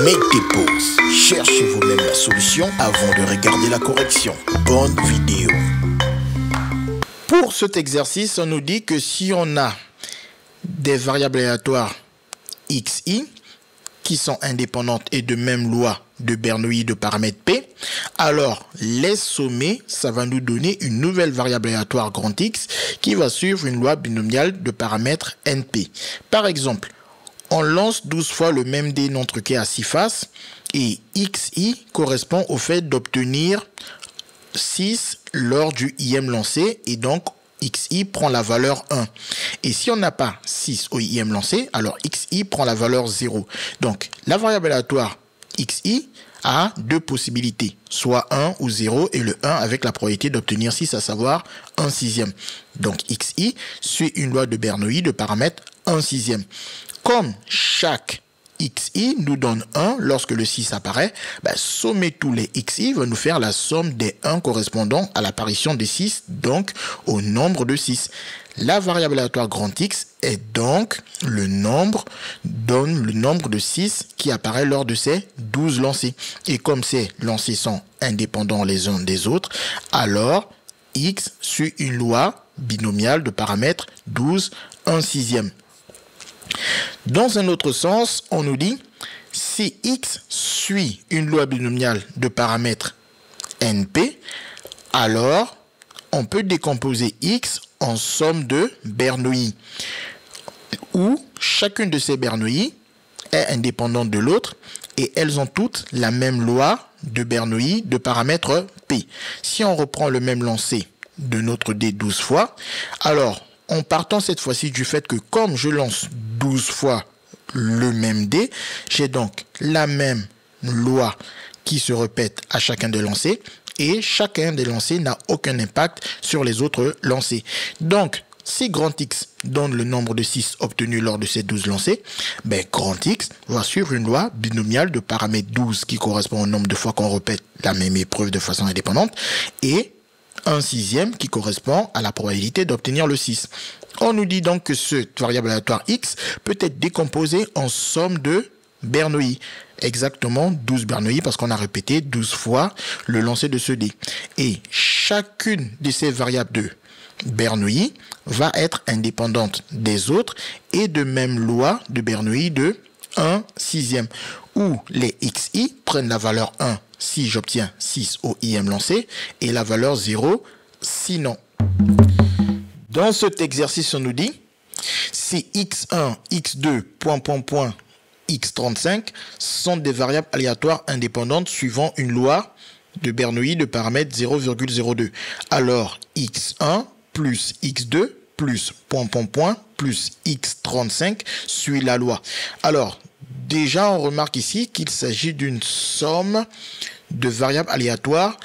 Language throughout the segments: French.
Mettez pause, cherchez vous-même la solution avant de regarder la correction. Bonne vidéo. Pour cet exercice, on nous dit que si on a des variables aléatoires xi qui sont indépendantes et de même loi de Bernoulli de paramètre P, alors les sommés, ça va nous donner une nouvelle variable aléatoire grand X qui va suivre une loi binomiale de paramètre NP. Par exemple, on lance 12 fois le même dé non truqué à 6 faces et xi correspond au fait d'obtenir 6 lors du ième lancé et donc xi prend la valeur 1. Et si on n'a pas 6 au ième lancé, alors xi prend la valeur 0. Donc la variable aléatoire xi a deux possibilités, soit 1 ou 0 et le 1 avec la probabilité d'obtenir 6, à savoir 1 sixième. Donc xi suit une loi de Bernoulli de paramètre 1 sixième. Comme chaque xi nous donne 1 lorsque le 6 apparaît, sommer tous les xi va nous faire la somme des 1 correspondant à l'apparition des 6, donc au nombre de 6. La variable aléatoire grand X est donc donne le nombre de 6 qui apparaît lors de ces 12 lancers. Et comme ces lancers sont indépendants les uns des autres, alors x suit une loi binomiale de paramètre 12, 1 sixième. Dans un autre sens, on nous dit si x suit une loi binomiale de paramètre np, alors on peut décomposer x en somme de Bernoulli, où chacune de ces Bernoulli est indépendante de l'autre et elles ont toutes la même loi de Bernoulli de paramètre p. Si on reprend le même lancer de notre dé 12 fois, alors en partant cette fois-ci du fait que comme je lance 12 fois le même dé, j'ai donc la même loi qui se répète à chacun des lancers et chacun des lancers n'a aucun impact sur les autres lancers. Donc, si grand X donne le nombre de 6 obtenus lors de ces 12 lancers, grand X va suivre une loi binomiale de paramètre 12 qui correspond au nombre de fois qu'on répète la même épreuve de façon indépendante et 1 sixième qui correspond à la probabilité d'obtenir le 6. On nous dit donc que cette variable aléatoire x peut être décomposée en somme de Bernoulli. Exactement 12 Bernoulli parce qu'on a répété 12 fois le lancer de ce dé. Et chacune de ces variables de Bernoulli va être indépendante des autres et de même loi de Bernoulli de 1 sixième où les xi prennent la valeur 1 si j'obtiens 6 au ième lancé et la valeur 0 sinon. Dans cet exercice, on nous dit si x1, x2, x35 sont des variables aléatoires indépendantes suivant une loi de Bernoulli de paramètre 0,02. Alors x1 plus x2 plus plus x35 suit la loi. Alors, déjà, on remarque ici qu'il s'agit d'une somme de variables aléatoires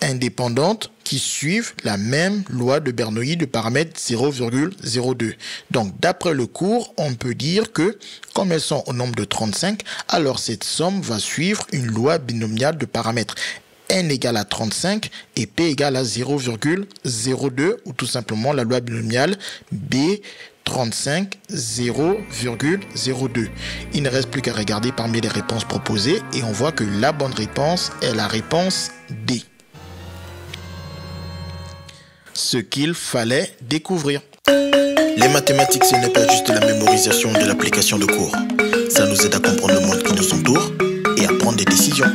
indépendantes qui suivent la même loi de Bernoulli de paramètre 0,02. Donc, d'après le cours, on peut dire que, comme elles sont au nombre de 35, alors cette somme va suivre une loi binomiale de paramètre n égale à 35 et p égale à 0,02 ou tout simplement la loi binomiale B35 0,02. Il ne reste plus qu'à regarder parmi les réponses proposées et on voit que la bonne réponse est la réponse D. Ce qu'il fallait découvrir. Les mathématiques, ce n'est pas juste la mémorisation de l'application de cours. Ça nous aide à comprendre le monde qui nous entoure et à prendre des décisions.